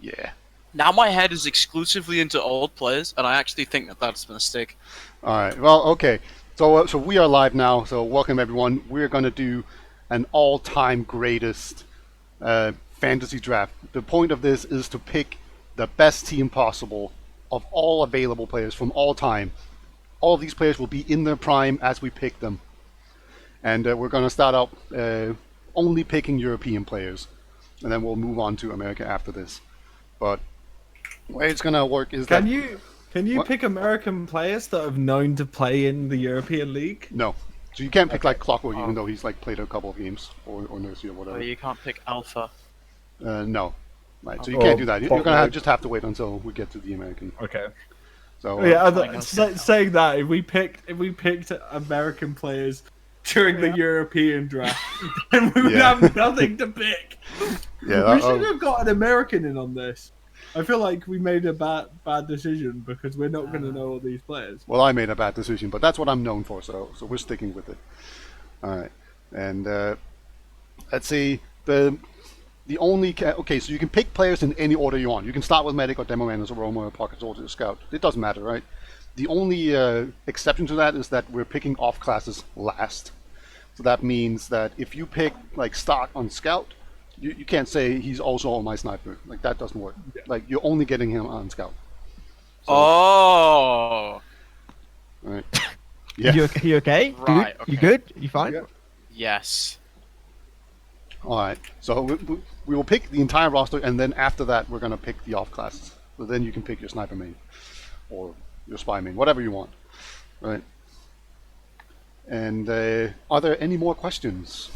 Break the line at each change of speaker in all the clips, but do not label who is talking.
Yeah.
Now my head is exclusively into old players, and I actually think that that's a mistake.
All right. Well, okay. So we are live now. So welcome everyone. We're gonna do an all-time greatest fantasy draft. The point of this is to pick the best team possible of all available players from all time. All of these players will be in their prime as we pick them, and we're gonna start out only picking European players, and then we'll move on to America after this. But the way it's gonna work is
Can
that
you
What?
pick American players that have known to play in the European League?
no. So you can't pick
Okay.
like Clockwork, even
Oh.
though he's like played a couple of games or Nursery or
But
whatever.
you can't pick Alpha.
No. Right. So you
Or
can't do that. You're gonna
Pogba.
just have to wait until we get to the American.
Okay.
So
Yeah,
fine,
saying that if we picked American players during the European draft, then we would
Yeah.
have nothing to pick.
yeah.
We should have got an American in on this. I feel like we made a bad decision because we're not going to know all these players.
Well, I made a bad decision, but that's what I'm known for. So we're sticking with it. All right. And let's see the only okay. So you can pick players in any order you want. You can start with Medic or Demo Man or Roma or Pocket Soldier or Scout. It doesn't matter, right? The only exception to that is that we're picking off classes last. So that means that if you pick like stock on Scout, you can't say he's also on my sniper. Like that doesn't work.
Yeah.
Like you're only getting him on Scout. So,
Oh,
right. Yeah.
You okay?
Right,
Good? You
okay.
good? You fine?
Yeah.
yes.
All right. So we will pick the entire roster, and then after that, we're gonna pick the off classes. So then you can pick your sniper main, or your spy main, whatever you want. Right. And are there any more questions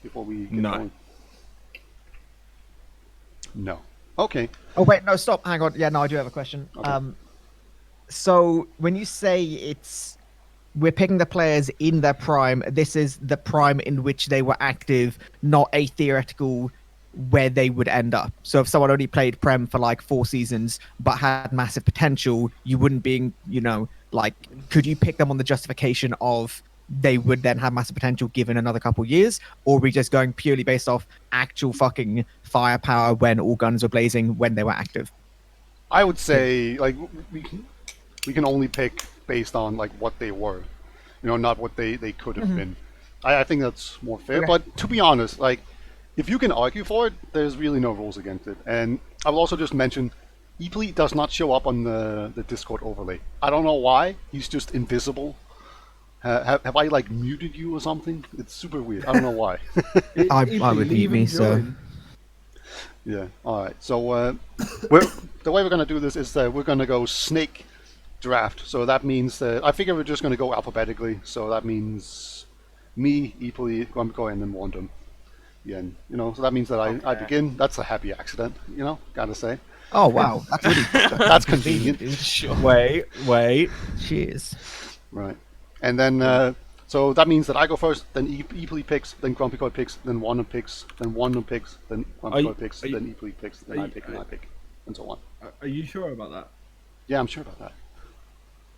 before we get
No.
going? No. Okay.
Oh wait, no, stop. Hang on. Yeah, no, I do have a question.
Okay.
So when you say we're picking the players in their prime, this is the prime in which they were active, not a theoretical where they would end up. So if someone only played Prem for like 4 seasons but had massive potential, you wouldn't be, like, could you pick them on the justification of they would then have massive potential given another couple years, or are we just going purely based off actual fucking firepower when all guns were blazing when they were active?
I would say like we can only pick based on like what they were, not what they could have been. I think that's more fair.
Okay.
But to be honest, like if you can argue for it, there's really no rules against it. And I will also just mention, eepily does not show up on the Discord overlay. I don't know why. He's just invisible. Have I like muted you or something? It's super weird. I don't know why.
I would leave me, so.
Yeah. All right. So the way we're gonna do this is we're gonna go snake draft. So that means I figure we're just gonna go alphabetically. So that means me, eepily, GrumpyKoi, and then Wandum. Yeah. And, so that means that I begin. That's a happy accident. Gotta say.
Oh wow, that's really
That's convenient.
Sure.
Wait.
Cheers.
Right. And then so that means that I go first. Then eepily picks. Then GrumpyKoi picks. Then Wandum picks. Then Wandum picks. Then GrumpyKoi picks. Then eepily picks. Then I pick. And I pick. And so on.
Are you sure about that?
Yeah, I'm sure about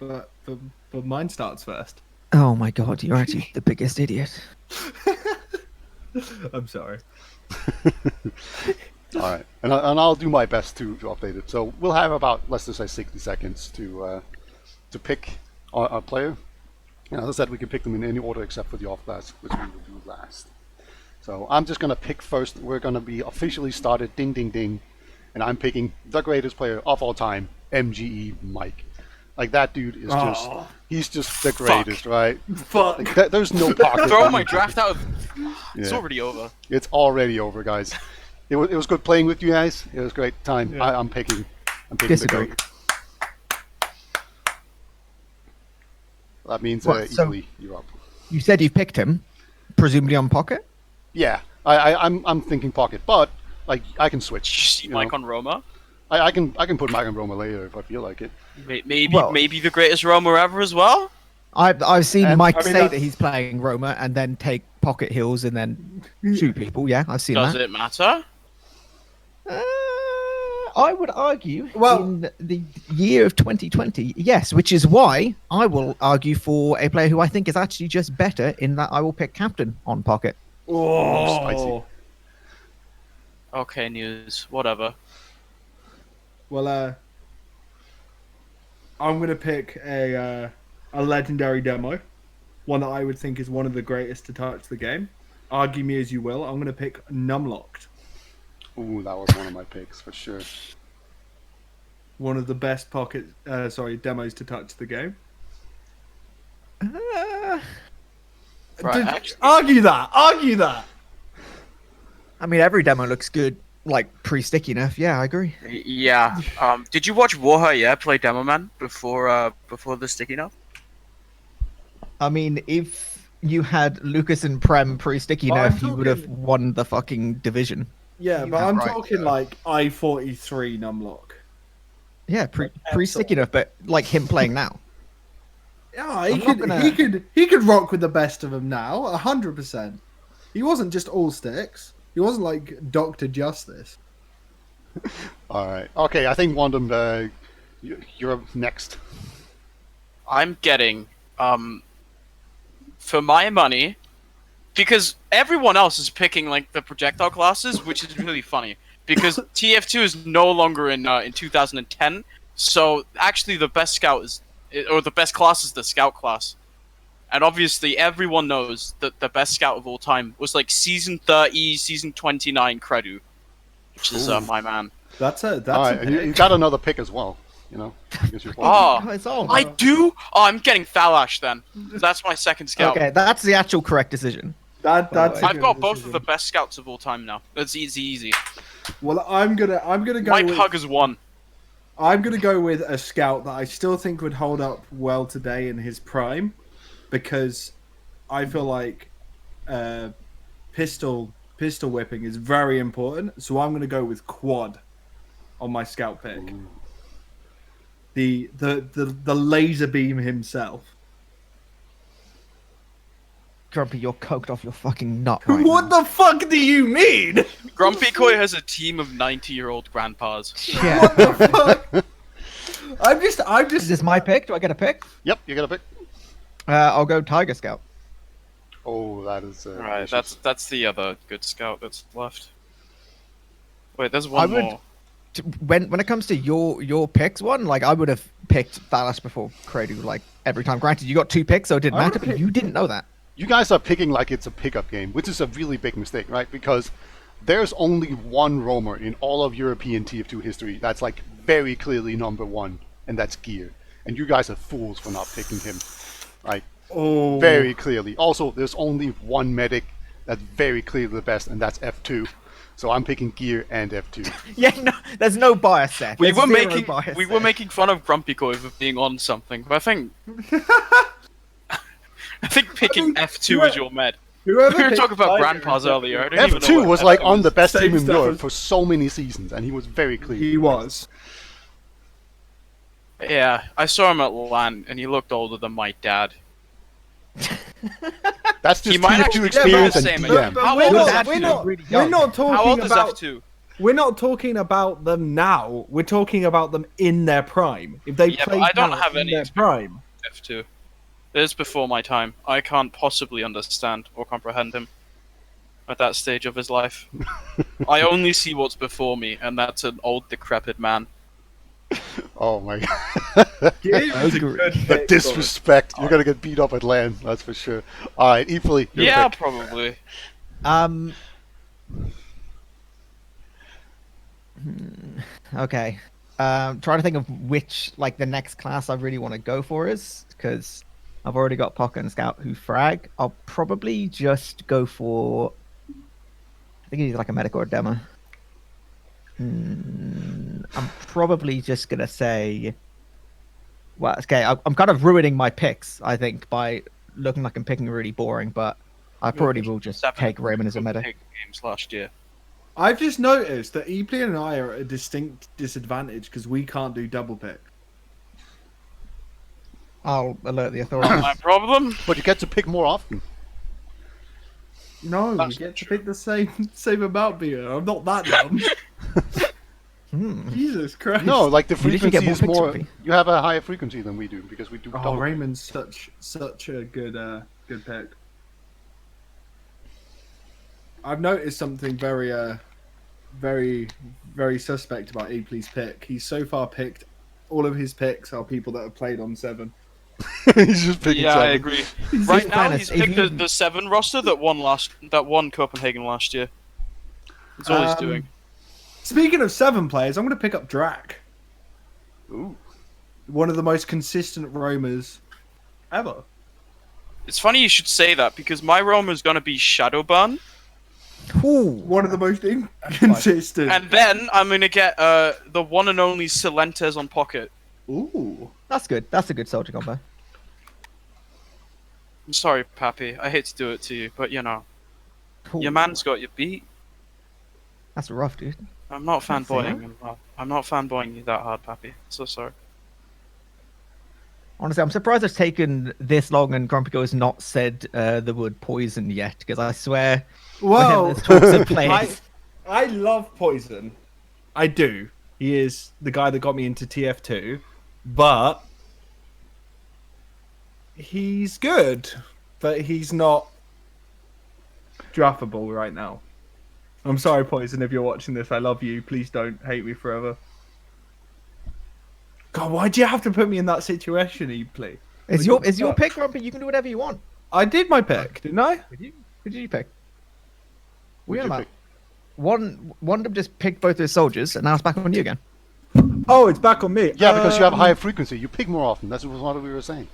that.
But mine starts first.
Oh my god, you're actually the biggest idiot.
I'm sorry.
All right, and I'll do my best to update it. So we'll have about, let's just say, 60 seconds to pick our player. And as I said, we can pick them in any order except for the off class, which we will do last. So I'm just gonna pick first. We're gonna be officially started. Ding, ding, ding, and I'm picking the greatest player of all time, MGE Mike. Like that dude is he's just the greatest, right?
Fuck.
Like, there's no pocket.
Throw my draft out. It's
Yeah.
already over.
It's already over, guys. It was good playing with you guys. It was great time.
Yeah.
I'm picking the
Disagree.
goat. That means
What, so-
eepily, you're up.
You said you picked him, presumably on pocket.
Yeah, I'm thinking pocket, but like I can switch.
Did you see
you
Mike
know.
on Roma?
I can put Mike on Roma later if I feel like it.
Maybe the greatest Roma ever as well.
I've seen
And-
Mike
I mean,
say
that's-
that he's playing Roma and then take pocket heals and then shoot people. Yeah, I've seen
Does
that.
it matter?
I would argue
Well-
in the year of 2020, yes, which is why I will argue for a player who I think is actually just better in that I will pick captain on pocket.
Oh, spicy.
Oh,
Okay, news. Whatever.
Well, I'm gonna pick a legendary demo, one that I would think is one of the greatest to touch the game. Argue me as you will. I'm gonna pick Numlocked,
Ooh, that was one of my picks for sure.
one of the best demos to touch the game.
Right, actually,
Argue that. Argue that.
I mean, every demo looks good, like pre-sticky enough. Yeah, I agree.
yeah. Did you watch Warha? Yeah, play Demo Man before the sticky enough.
I mean, if you had Lucas and Prem pre-sticky
But
enough,
I'm
you would have
talking-
won the fucking division.
Yeah,
You
but
have
I'm
right,
talking
yeah.
like I-43 Numlock.
Yeah, pre-sticky enough, but like him playing now.
Yeah, he
I'm not
could,
gonna-
he could rock with the best of them now, 100%. He wasn't just all sticks. He wasn't like Dr. Justice.
All right. Okay, I think Wandum, you're up next.
I'm getting for my money, because everyone else is picking like the projectile classes, which is really funny because TF2 is no longer in 2010. So actually, the best scout or the best class is the scout class, and obviously everyone knows that the best scout of all time was like season 30, season 29 Credu, which is my man.
That's
All right, and you got another pick as well. You know, because you're
Oh,
It's all
I do. Oh, I'm getting Thalash then. That's my second scout.
okay. That's the actual correct decision.
that's. a
I've
good
got both of
decision.
the best scouts of all time now. That's easy.
Well, I'm gonna go.
Mike
with,
Hug has won.
I'm gonna go with a scout that I still think would hold up well today in his prime, because I feel like pistol whipping is very important. So I'm gonna go with Quad on my scout pick.
Ooh.
The laser beam himself.
Grumpy, you're coked off your fucking nut right
What
now.
the fuck do you mean?
GrumpyKoi has a team of 90-year-old grandpas.
Yeah.
What the fuck? I'm
Is
just.
this my pick? Do I get a pick?
Yep, you got a pick.
I'll go Tiger Scout.
Oh, that is.
Right,
vicious.
that's the other good scout that's left. Wait, there's one
would-
more.
When it comes to your picks, one like I would have picked Thalas before Credu like every time. Granted, you got two picks, so it didn't
I
matter.
would've
But you didn't know that.
You guys are picking like it's a pickup game, which is a really big mistake, right? Because there's only one roamer in all of European TF2 history that's like very clearly number one, and that's Gear. And you guys are fools for not picking him. Like,
Oh.
very clearly. Also, there's only one medic that's very clearly the best, and that's F2. So I'm picking Gear and F2.
Yeah, no, there's no bias there.
We
There's
were
zero
making
bias
we were
there.
making fun of GrumpyKoi for being on something, but I think picking F2 was your med.
Whoever
We were
picked
talking about
Tiger
grandpas
is
earlier. I don't even know
F2
what
was like
F2
on the best
Same
team in
stuff
Europe
as-
for so many seasons, and he was very clear.
He was.
Yeah, I saw him at LAN, and he looked older than my dad.
That's
He
just
might
TF2
actually
experience
be
and
the same age.
DM.
How
we're
old is
not,
F2?
we're not,
Really
we're
young.
not
How old
talking
is
about.
F2?
We're not talking about them now. We're talking about them in their prime. If they
Yeah, but
played
I don't
now
have
in
any
their prime.
F2. It is before my time. I can't possibly understand or comprehend him at that stage of his life. I only see what's before me, and that's an old, decrepit man.
Oh my god. The disrespect. You're gonna get beat up at LAN, that's for sure. Alright, eepily. your
Yeah,
pick.
probably.
Okay. Trying to think of which like the next class I really want to go for is because I've already got Pocket and Scout who frag. I'll probably just go for. I think he's like a medic or a demo. I'm probably just gonna say. Well, okay, I'm kind of ruining my picks, I think, by looking like I'm picking really boring, but I probably will just
Seven
take Raymond as a medic.
big games last year.
I've just noticed that eepily and I are at a distinct disadvantage because we can't do double pick.
I'll alert the
Not
authorities.
my problem.
But you get to pick more often.
No,
That's
we get
not
to
true.
pick the same amount, Beer. I'm not that dumb. Jesus Christ.
No, like the
You literally get
frequency
more
is
picks,
more.
Ruby.
You have a higher frequency than we do because we do
Oh,
double.
Raymond's such a good pick. I've noticed something very very, very suspect about eeply's pick. He's so far picked. All of his picks are people that have played on 7.
He's just picking
Yeah, I
seven.
agree. Right now,
fairness,
he's
if
picked
you-
the 7 roster that won Copenhagen last year. That's all he's doing.
Speaking of 7 players, I'm going to pick up Drac.
Ooh.
One of the most consistent roamers ever.
It's funny you should say that because my roamer is going to be Shadowburn,
Ooh.
One of the most inconsistent.
and then I'm going to get the one and only Silentes on Pocket.
Ooh.
That's good. That's a good soldier combo.
I'm sorry, Pappy. I hate to do it to you, but you know,
Ooh.
your man's got you beat.
That's rough, dude.
I'm not
Can't say
fanboying. I'm not fanboying you that hard, Pappy. So sorry.
Honestly, I'm surprised it's taken this long and GrumpyKoi has not said the word poison yet, because I swear
Well,
there's talks of players.
I love Poison. I do. He is the guy that got me into TF2, but he's good, but he's not draftable right now. I'm sorry, Poison, if you're watching this. I love you. Please don't hate me forever. God, why'd you have to put me in that situation, eeply?
Is your pick, Grumpy? You can do whatever you want.
I did my pick, didn't I?
Who did you pick?
Who'd you
Weird
pick?
Wandum just picked both his soldiers, and now it's back on you again.
Oh, it's back on me.
Yeah, because you have a higher frequency. You pick more often. That's what we were saying.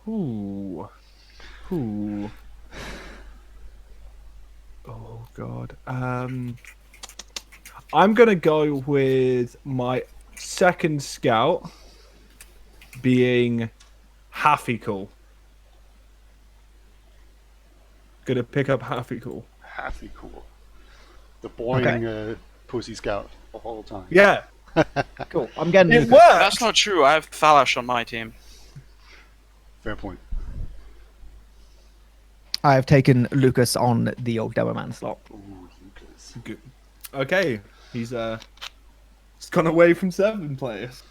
Ooh. Oh God. I'm gonna go with my second scout being Happy-Cool. Gonna pick up Happy-Cool.
Happy cool. The boring pussy scout the whole time.
Yeah,
Cool. I'm getting
it
Lucas.
works.
That's not true. I have Thalash on my team.
Fair point.
I have taken Lucas on the old demo man slot.
Ooh, Lucas.
Good. Okay, he's gone away from 7 players.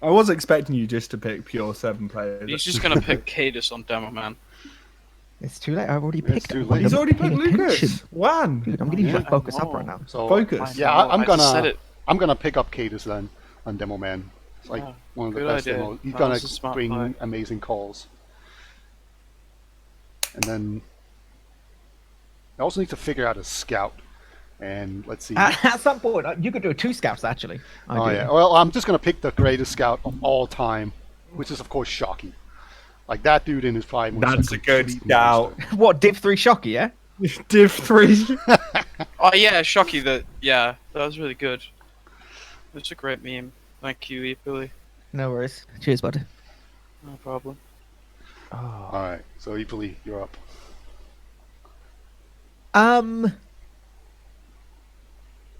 I was expecting you just to pick pure 7 players.
He's just gonna pick Cadus on Demo Man.
It's too late. I've already
It's
picked.
too
Wandum.
late.
He's already
Pay
picked Lucas.
attention.
One.
Dude, I'm getting
Yeah,
to focus
I
up right
know.
now.
So
Focus.
yeah,
I just said it.
I'm gonna pick up Cadus then on Demo Man. It's like
Yeah,
one of the
good
best
idea.
demos. He's
That
gonna
was a smart
bring
play.
amazing calls. And then I also need to figure out a scout. And let's see.
At some point, you could do 2 scouts actually.
Oh yeah. Well, I'm just gonna pick the greatest scout of all time, which is of course Shocky. Like that dude in his prime. Was
That's a good
complete
scout.
monster.
What Div 3 Shocky? Yeah.
Div 3.
Oh yeah, Shocky. That was really good. It's a great meme. Thank you, eepily.
No worries. Cheers, bud.
No problem.
All right. So eepily, you're up.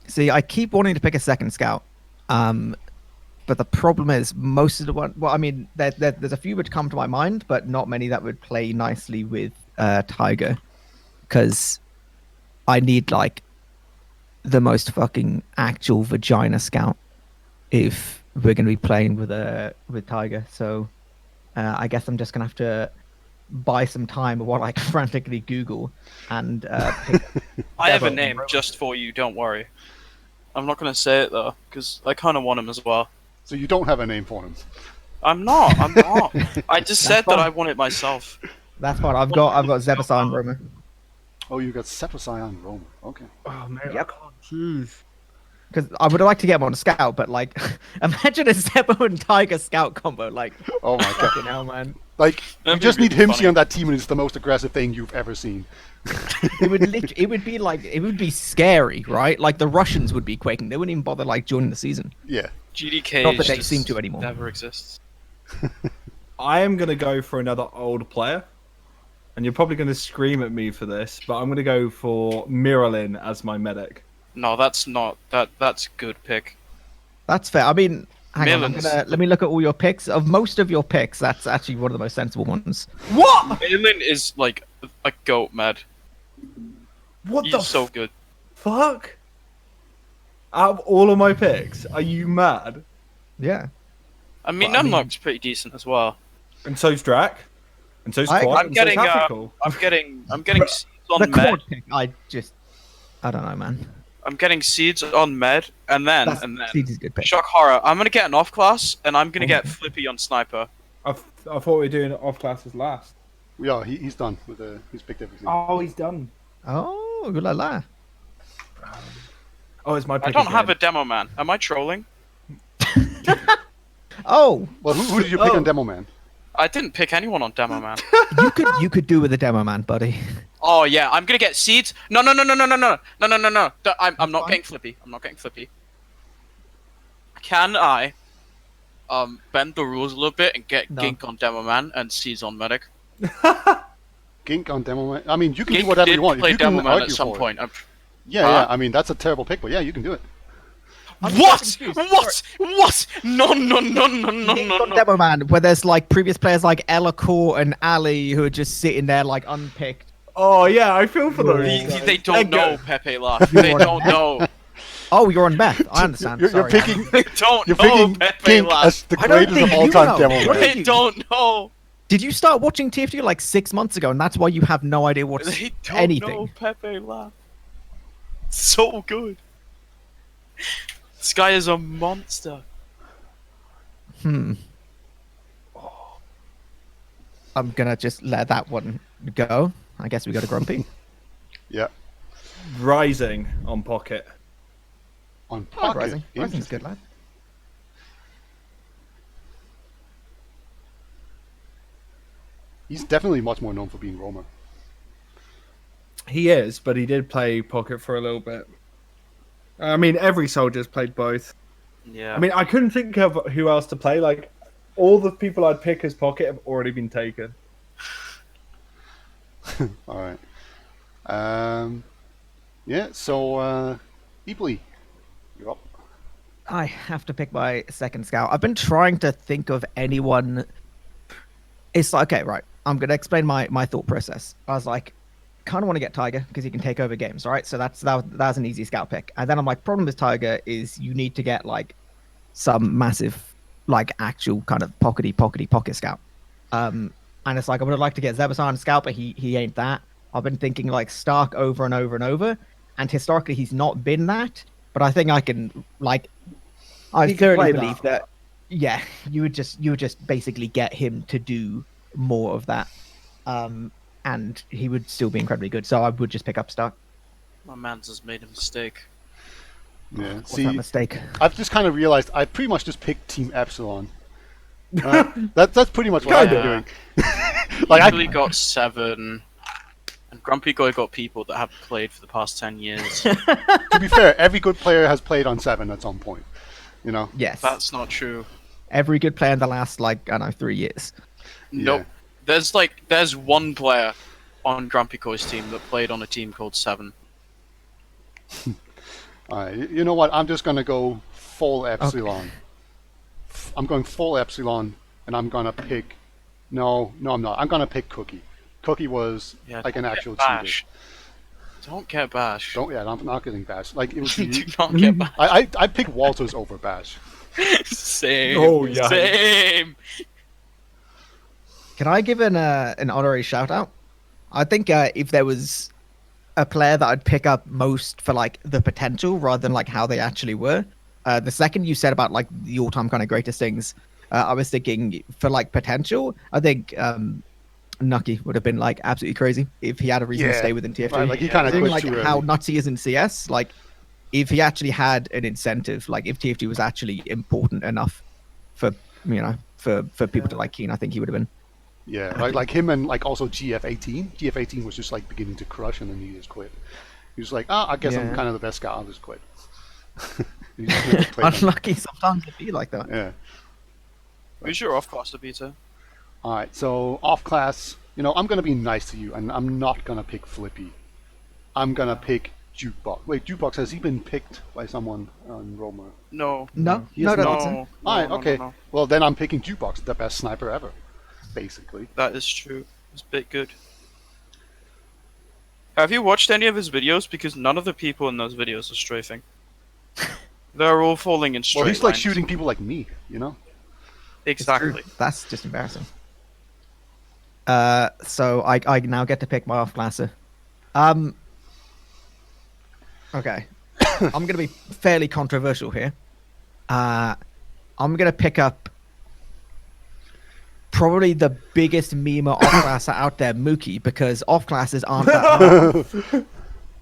See, I keep wanting to pick a second scout, but the problem is most of the one. Well, I mean, there's a few which come to my mind, but not many that would play nicely with Tiger, because I need like the most fucking actual vagina scout if we're going to be playing with Tiger. So I guess I'm just gonna have to buy some time while I frantically Google and pick.
I have a
but-
name just for you. Don't worry. I'm not gonna say it though, because I kind of want him as well.
So you don't have a name for him.
I'm not. I'm not. I just said that
fine.
I want it myself.
That's fine. I've got Zebasai and Roman.
Oh, you got Sepasai on Roma. Okay.
Oh man,
Yep.
I can't choose.
Because I would like to get him on a scout, but like, imagine a Zebo and Tiger scout combo. Like,
Oh my god.
fucking hell, man.
Like you
That'd be
just need
really
Himsy
funny.
on that team, and it's the most aggressive thing you've ever seen.
It would be like, it would be scary, right? Like the Russians would be quaking. They wouldn't even bother like joining the season.
Yeah.
GDK
Not that they
just
seem to anymore.
never exists.
I am gonna go for another old player, and you're probably gonna scream at me for this, but I'm gonna go for Miralin as my medic.
No, that's not. That's a good pick.
That's fair. I mean, hang on.
Millens.
Let me look at all your picks. Of most of your picks, that's actually one of the most sensible ones.
What?
Balin is like a goat mad.
What
He's
the
so good.
fuck? Out of all of my picks, are you mad?
Yeah.
I mean,
But, I mean-
Nunlock's pretty decent as
And so's Drac. And so's
I-
Quad.
I'm
and so's
getting,
Happy-Cool.
I'm getting on
The
med.
quad pick, I don't know, man.
I'm getting seeds on med, and then
Seeds is a good pick.
shock horror. I'm gonna get an off class, and I'm gonna get Flippy on sniper.
I thought we were doing off classes last.
Yeah, he's done with he's picked everything.
Oh, he's done.
Oh, good la la.
Oh, it's my pick.
I don't have a demo man. Am I trolling?
Oh,
Well, who did you pick on Demo Man?
I didn't pick anyone on demo man.
you could do with a demo man, buddy.
Oh yeah, I'm gonna get seeds. No. I'm not getting Flippy. I'm not getting Flippy. Can I bend the rules a little bit and get Gink on demo man and seeds on medic?
Gink on Demo Man? I mean, you can
Gink
do whatever
did
you want.
play
You can
demo man
argue
at some
for it.
point.
Yeah. I mean, that's a terrible pick, but yeah, you can do it.
What? What? No.
On demo man, where there's like previous players like Ella Core and Ali who are just sitting there like unpicked.
Oh yeah, I feel for those.
They don't know Pepe Laugh. They don't know.
Oh, you're on Beth. I understand.
You're
Sorry.
picking.
They don't
You're
know
picking
Pepe
Gink
Laugh.
as the
I don't
greatest of
think
all
you
time
know.
Demo
What
Man.
is
They don't know.
Did you start watching TF2 like 6 months ago, and that's why you have no idea what's
They don't
anything?
know Pepe Laugh. So good. This guy is a monster.
I'm gonna just let that one go. I guess we got a Grumpy.
Yeah.
Rising on pocket.
On
I like
Pocket.
Rising. Rising's good, lad.
He's definitely much more known for being Roamer.
He is, but he did play pocket for a little bit. I mean, every soldier's played both.
Yeah.
I mean, I couldn't think of who else to play. Like, all the people I'd pick as pocket have already been taken.
All right. Yeah. So, eepily, you're up.
I have to pick my second scout. I've been trying to think of anyone. It's like, okay, right. I'm gonna explain my thought process. I was like, kind of want to get Tiger because he can take over games, right? So that's an easy scout pick. And then I'm like, problem with Tiger is you need to get like some massive, like actual kind of pocket scout. And it's like I would have liked to get Zebazan scout, but he ain't that. I've been thinking like Stark over and over and over, and historically he's not been that. But I think I can like, I
He can play
thoroughly believe that. Yeah, you would just basically get him to do more of that. And he would still be incredibly good. So I would just pick up Stark.
My man's has made a mistake.
Yeah.
What's
See,
that mistake?
I've just kind of realized I pretty much just picked Team Epsilon. That's pretty much what I've been doing. Like
Eepily got 7, and GrumpyKoi got people that haven't played for the past 10 years.
to be fair, every good player has played on 7 at some point. You know.
Yes.
That's not true.
Every good player in the last, like, I don't know, 3 years.
Nope. There's one player on GrumpyKoi's team that played on a team called 7.
Alright, you know what? I'm just gonna go full Epsilon. I'm going full Epsilon, and I'm gonna pick. No, I'm not. I'm gonna pick Cookie. Cookie was like an actual cheater.
Don't get Bash.
I'm not getting Bash. Like it was.
Do not get Bash.
I pick Walters over Bash.
Same.
Oh, yeah.
Same.
Can I give an honorary shout out? I think if there was a player that I'd pick up most for like the potential rather than like how they actually were, the second you said about like the all-time kind of greatest things, I was thinking for like potential. I think Nucky would have been like absolutely crazy if he had a reason to stay within TF2.
Right, like he kind of quit
like
too early.
how nuts he is in CS. Like if he actually had an incentive, like if TF2 was actually important enough for for people to like Keen, I think he would have been.
Yeah, like him and like also GF18. GF18 was just like beginning to crush, and then he just quit. He was like, I guess I'm kind of the best guy. I'll just quit. He just never played them.
Unlucky sometimes it be like that.
Yeah.
Who's your off-class Peter?
All right. So off class, I'm gonna be nice to you, and I'm not gonna pick Flippy. I'm gonna pick Jukebox. Wait, Jukebox, has he been picked by someone on Roma?
No.
No,
He
no,
is
no,
not.
no.
All right.
No,
Okay.
no.
Well, then I'm picking Jukebox, the best sniper ever, basically.
That is true. It's a bit good. Have you watched any of his videos? Because none of the people in those videos are strafing. They're all falling in straight
Well, he's like
lines.
shooting people like me,
Exactly.
That's just embarrassing. So I now get to pick my off-classer. Um. Okay. I'm gonna be fairly controversial here. I'm gonna pick up probably the biggest meme off-classer out there, Mookie, because off-classers aren't that hard.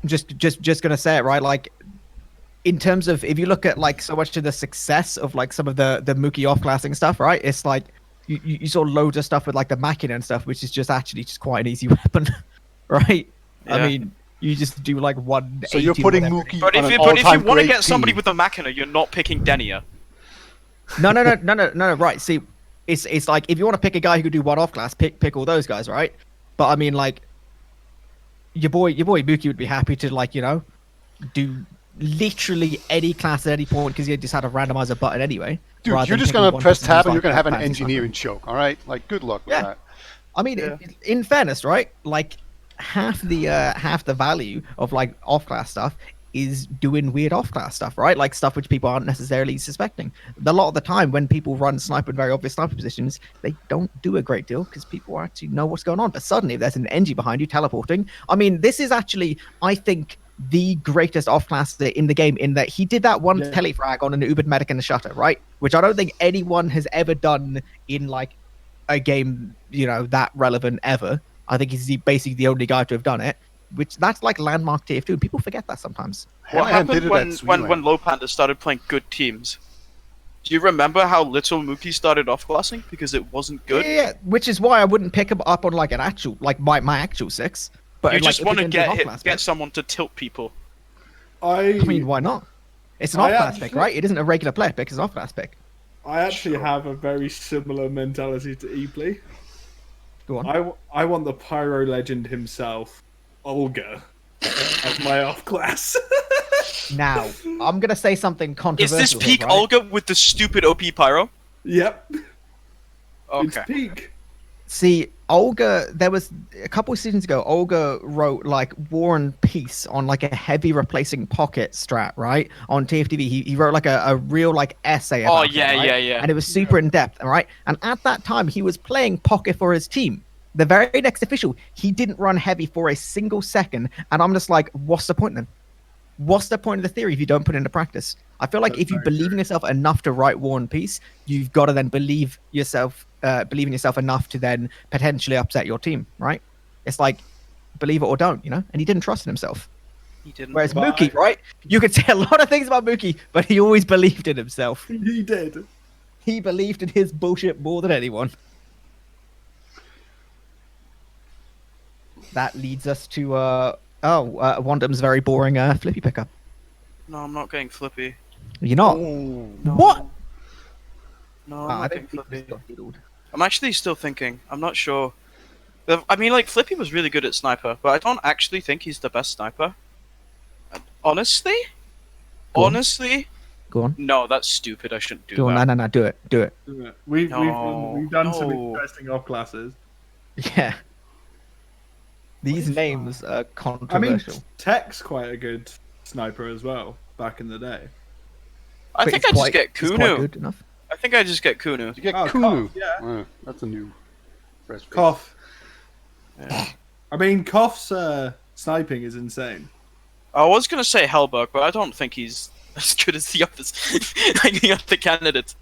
just gonna say it, right? Like, in terms of, if you look at like so much of the success of like some of the Mookie off-classing stuff, right? It's like you saw loads of stuff with like the Machina and stuff, which is just actually just quite an easy weapon, right?
Yeah.
I mean, you just do like 180.
So you're putting
whatever.
Mookie
But
on
if
an
you want
all-time
to
great
get somebody
team.
with a Machina, you're not picking Denia.
No. Right. See, it's like if you want to pick a guy who could do one off class, pick all those guys, right? But I mean, like, your boy Mookie would be happy to, like, you know, do literally any class at any point because he just had a randomizer button anyway.
Dude,
rather
you're
than
just
picking
gonna
one
press
person who's,
tab and you're
like,
gonna have an
fancy
engineering choke. All right, like good luck with
Yeah.
that.
I mean,
Yeah.
in fairness, right? Like half the value of like off class stuff is doing weird off class stuff, right? Like stuff which people aren't necessarily suspecting. A lot of the time, when people run sniper in very obvious sniper positions, they don't do a great deal because people actually know what's going on. But suddenly, if there's an NG behind you teleporting, I mean, this is actually, I think, the greatest off class in the game. In that he did that one telefrag on an Ubered medic in the shutter, right? Which I don't think anyone has ever done in like a game, you know, that relevant ever. I think he's basically the only guy to have done it. Which that's like landmark TF2, and people forget that sometimes.
What
Hammerhand did
happened
it
when
at Sweetland.
when Low Panda started playing good teams? Do you remember how little Mookie started off classing because it wasn't good?
Yeah, which is why I wouldn't pick him up on like an actual, like my actual six. But
You
like,
just
if
want to
it's an off-class
get
pick,
someone to tilt people.
I mean, why not? It's an
I
off-class pick,
actually-
right? It isn't a regular player pick; it's an off-class pick.
I actually
Sure.
have a very similar mentality to eepily.
Go on.
I want the pyro legend himself, Olga, as my off class.
Now, I'm gonna say something
Is
controversial.
this
here,
peak
right?
Olga with the stupid OP pyro?
Yep,
Okay.
it's peak.
See, Olga, there was a couple of seasons ago, Olga wrote like War and Peace on like a heavy replacing pocket strat, right? On TFTV. He wrote like a real like essay about it,
yeah,
right?
yeah.
And it was super in depth, right? And at that time, he was playing pocket for his team. The very next official, he didn't run heavy for a single second. And I'm just like, what's the point then? What's the point of the theory if you don't put it into practice? I feel like if you believe in yourself enough to write War and Peace, you've got to then believe in yourself enough to then potentially upset your team, right? It's like, believe it or don't, you know? And he didn't trust in himself.
He didn't.
Whereas
But
Mookie, right? You could say a lot of things about Mookie, but he always believed in himself.
He did.
He believed in his bullshit more than anyone. That leads us to Wandum's very boring flippy pickup.
No, I'm not getting flippy.
You're not.
No.
What?
No, I'm
I
not
think
getting flippy.
got fiddled.
I'm actually still thinking. I'm not sure. I mean, like, Flippy was really good at sniper, but I don't actually think he's the best sniper. Honestly?
Go on.
Honestly?
Go on.
No, that's stupid. I shouldn't do
Go on.
that.
No. Do it. Do it.
We've
No,
done some
no.
interesting off classes.
Yeah. These names are
I mean,
controversial.
Tech's quite a good sniper as well back in the day.
I
But
think
it's
I just
quite-
get
it's quite
Kunu.
good enough.
I think I just get Kunu.
You get
Oh,
Kunu.
Koff, yeah.
That's a new fresh face.
Koff.
Yeah.
I mean, Koff's sniping is insane.
I was gonna say Hellberg, but I don't think he's as good as the others. Like the other candidates.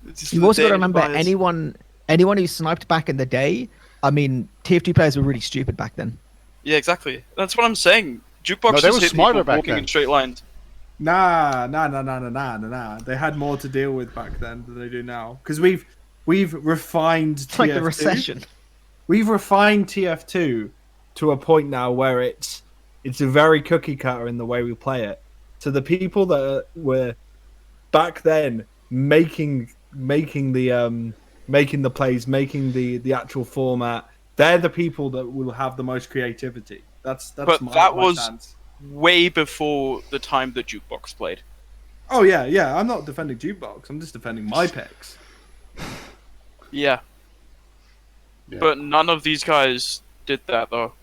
It's just
You
the
also got to
daily
remember
bias.
anyone who sniped back in the day. I mean, TF2 players were really stupid back then.
Yeah, exactly. That's what I'm saying. Jukebox
No, they
just
were
hit
smarter
people
back
walking
then.
in straight lines.
Nah. They had more to deal with back then than they do now. Because we've refined
It's like the
TF2.
recession.
We've refined TF2 to a point now where it's a very cookie cutter in the way we play it. So the people that were back then making the plays, making the actual format, they're the people that will have the most creativity. That's
But
my,
that
my
was-
stance.
Way before the time that Jukebox played.
Oh yeah. I'm not defending Jukebox. I'm just defending my picks.
Yeah.
Yeah.
But none of these guys did that though.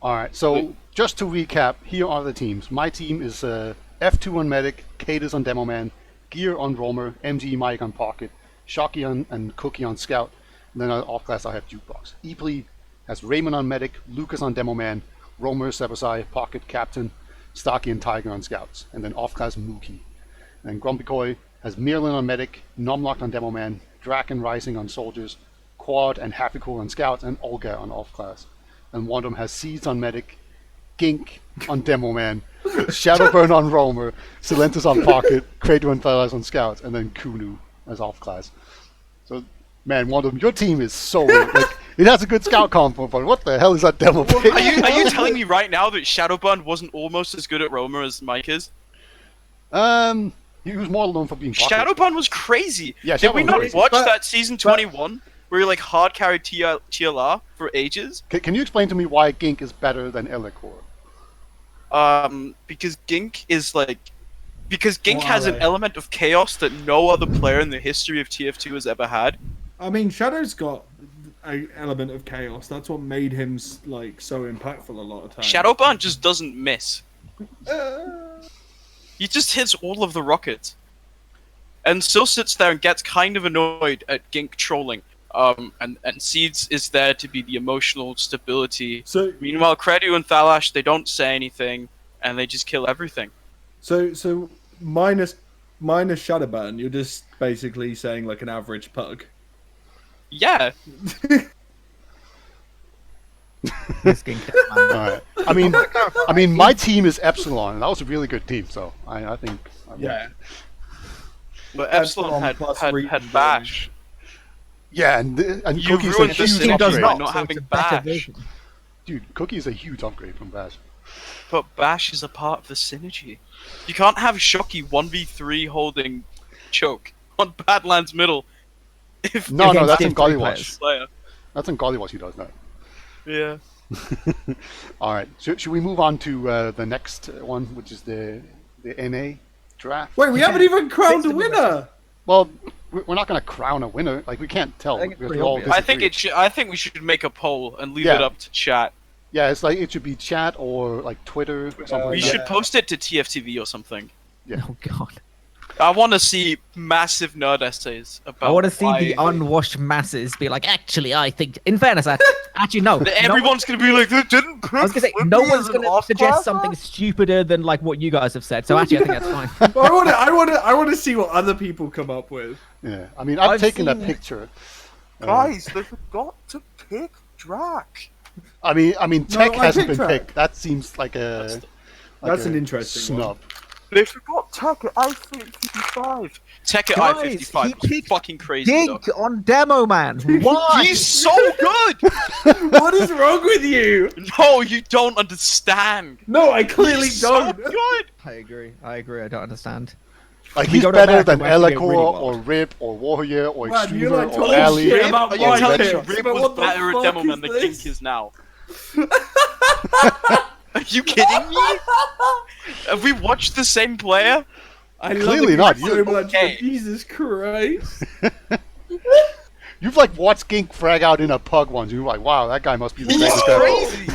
All right. So just to recap, here are the teams. My team is F2 on Medic, Cadus on Demo Man, Gear on Roamer, MG Mike on Pocket, Shocky on and Cookie on Scout. And then off class I have Jukebox. eepily has Raymond on Medic, Lucas on Demo Man, Romer, Sebasai, Pocket, Captain, Starkey, and Tiger on scouts, and then off-class Mookie. And GrumpyKoi has Mirlin on medic, Nomlocked on demo man, Draken Rising on soldiers, Quad and Happy Cool on scouts, and Olga on off-class. And Wandum has Seeds on medic, Gink on demo man, Shadowburn on roamer, Silentus on pocket, Kratos and Thalas on scouts, and then Kunu as off-class. So, man, Wandum, your team is so like it has a good scout combo, but what the hell is that demo pick?
Are you telling me right now that Shadowburn wasn't almost as good at roamer as Mike is?
He was more known for being pocket.
Shadowburn was crazy.
Yeah,
Did we
Shadowburn
not
was
watch
crazy.
that season 21 where he like hard carried TLR for ages?
Can you explain to me why Gink is better than Elekor?
Because Gink is like, because Gink
What
has
are
an
they?
element of chaos that no other player in the history of TF2 has ever had.
I mean, Shadow's got an element of chaos. That's what made him like so impactful a lot of times.
Shadowburn just doesn't miss. He just hits all of the rockets. And still sits there and gets kind of annoyed at Gink trolling. And Seeds is there to be the emotional stability.
So
Meanwhile, Kredu and Thalash, they don't say anything, and they just kill everything.
So minus Shadowburn, you're just basically saying like an average pug.
Yeah.
This game can-
Alright. I mean, my team is Epsilon, and that was a really good team. So I think.
Yeah.
But
Epsilon
Epsilon
plus
had
Reed
Bash.
Yeah, and
You
Cookie's a
ruined the
huge
synergy
does
upgrade.
by
not,
not
so
having
it's a better
Bash.
version.
Dude, Cookie's a huge upgrade from Bash.
But Bash is a part of the synergy. You can't have Shocky 1v3 holding choke on Badlands middle. If
No,
if
no, that's
Against
in
tier three
Gollywatch.
players.
player.
That's in Gollywatch he does that.
Yeah.
Alright, should we move on to the next one, which is the NA draft?
Wait, we haven't even crowned a
Based on the
winner.
Well, we're not going to crown a winner. Like, we can't tell.
I think it's
because
pretty
we all
obvious.
I think
disagree.
I think we should make a poll and leave
Yeah.
it up to chat.
Yeah, it's like it should be chat or like Twitter or something
We
like
yeah.
should post it to TFTV or something.
Oh god.
I want to see massive nerd essays about.
I want to see
why
the unwashed masses be like, actually, I think. In fairness, actually, no.
Everyone's gonna be like, they didn't pick
I was gonna say no one's gonna suggest something stupider than like what you guys have said. So actually, I think that's fine.
I want to see what other people come up with.
Yeah, I mean, I've taken a
seen-
picture.
Guys, they forgot to pick Drac.
I mean, Tech
I
hasn't
picked
been
Track.
picked. That seems like a
That's an interesting
snub.
They forgot Tech at I-55. Tech at
Guys,
I-55
he
was
picked
fucking crazy.
Dink on demo man. Why?
He's so good.
What is wrong with you?
No, you don't understand.
No, I clearly
He's so
don't.
good.
I agree. I don't understand.
Like,
We
he's
go to
better
America,
than
we're actually doing
Elekor
really well.
or Rip or Warrior or
Man, you're
Extruder
like
or
talking
Ali.
shit about
Are you
my
telling me
picks,
Rip
but
was
what the
better at
fuck
Demoman
is
than
this?
Dink is now? Are you kidding me? Have we watched the same player?
I
Clearly
love
not.
you so much,
Okay.
but Jesus Christ.
You've like watched Gink frag out in a pug once. You're like, wow, that guy must be the
He's
greatest ever.
crazy.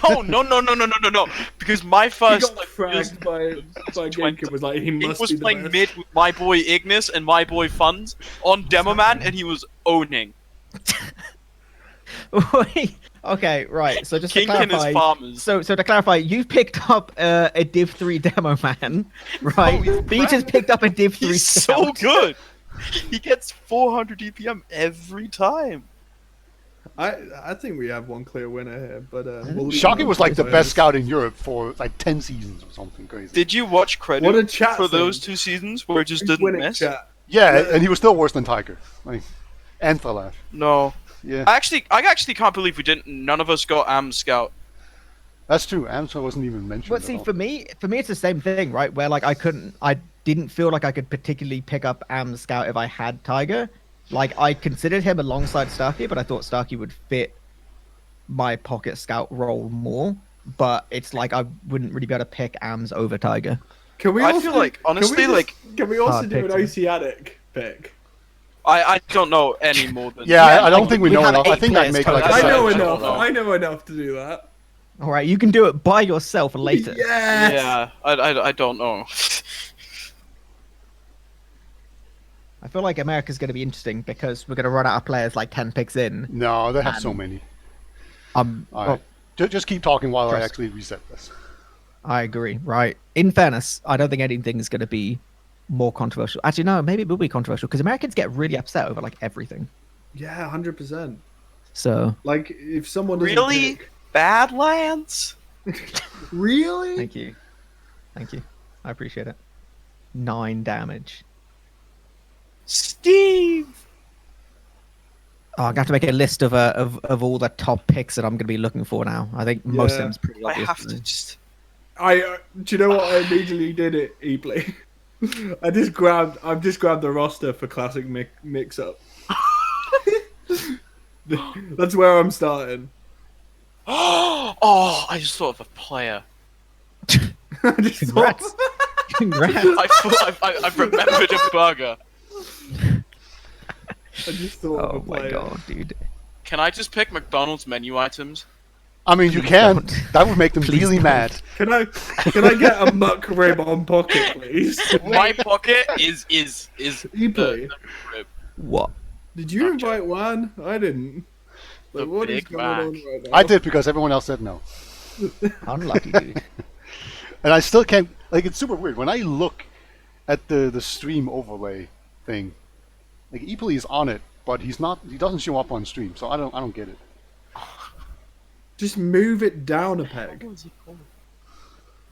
No. Because my
He
first
got
like,
fragged by Genk and was like, he
Gink
must
was
be the
playing
best.
mid with my boy Ignis and my boy Funds on Demoman, and he was owning
Wait. Okay, right. So just to
King and his
clarify,
farmers.
so to clarify, you picked up a Div 3 demo man, right?
he's
But you just picked up a Div 3
He's so
scout.
good. He gets 400 DPM every time.
I think we have one clear winner here, but we'll leave
Shocky
it
was like the
as
best
is.
scout in Europe for like 10 seasons or something crazy.
Did you watch credit
What a chat
for
thing.
those 2 seasons where it just
Who's
didn't
winning,
miss?
chat?
Yeah, and he was still worse than Tiger. Like, and Thalaf.
No.
Yeah,
I actually can't believe we didn't. None of us got Am Scout.
that's true. Amsa wasn't even mentioned.
But
at
see,
all.
for me, it's the same thing, right? Where like I didn't feel like I could particularly pick up Am Scout if I had Tiger. Like I considered him alongside Starkey, but I thought Starkey would fit my pocket scout role more. But it's like I wouldn't really be able to pick Ams over Tiger.
Can we
I
also,
feel like, honestly, like-
can we also
Hard
do an
pick,
Oceanic pick?
I don't know any more than.
Yeah, I don't think we
we
know
have
enough. I
8
think I'd
players
make
total.
like a
I know
section.
enough.
know.
I know enough to do that.
All right, you can do it by yourself later.
Yes.
Yeah, I don't know.
I feel like America's going to be interesting because we're going to run out of players like 10 picks in.
No, they have so many. All right. Just keep talking while I
Trust.
actually reset this.
I agree. Right. In fairness, I don't think anything is going to be more controversial. Actually, no, maybe it will be controversial because Americans get really upset over like everything.
Yeah, 100%.
So
Like, if someone doesn't
Really?
pick...
Badlands?
Really?
thank you. Thank you. I appreciate it. 9 damage.
Steve!
Oh, I'm going to have to make a list of all the top picks that I'm going to be looking for now. I think most of
Yeah.
them is pretty
I
obvious.
have to just.
Do you know what I immediately did it, eepily? I've just grabbed the roster for classic mix up. That's where I'm starting.
Oh, I just thought of a player.
I just
Congrats.
thought-
Congrats.
I've remembered a burger.
I just thought of
Oh
a
my
player.
god, dude.
Can I just pick McDonald's menu items?
I mean, you
Please
can.
don't.
That would make them
Please
really
don't.
mad.
Can I get a muck rib on pocket, please?
My pocket is
Eepily.
rib.
What?
Did you invite Juan? I didn't.
The
Like, what is
Big
going
Mac.
on right now?
I did because everyone else said no.
Unlucky, dude.
And I still can't. Like, it's super weird. When I look at the stream overlay thing, like, eepily is on it, but he's not. He doesn't show up on stream, so I don't get it.
Just move it down a peg.
What is he called?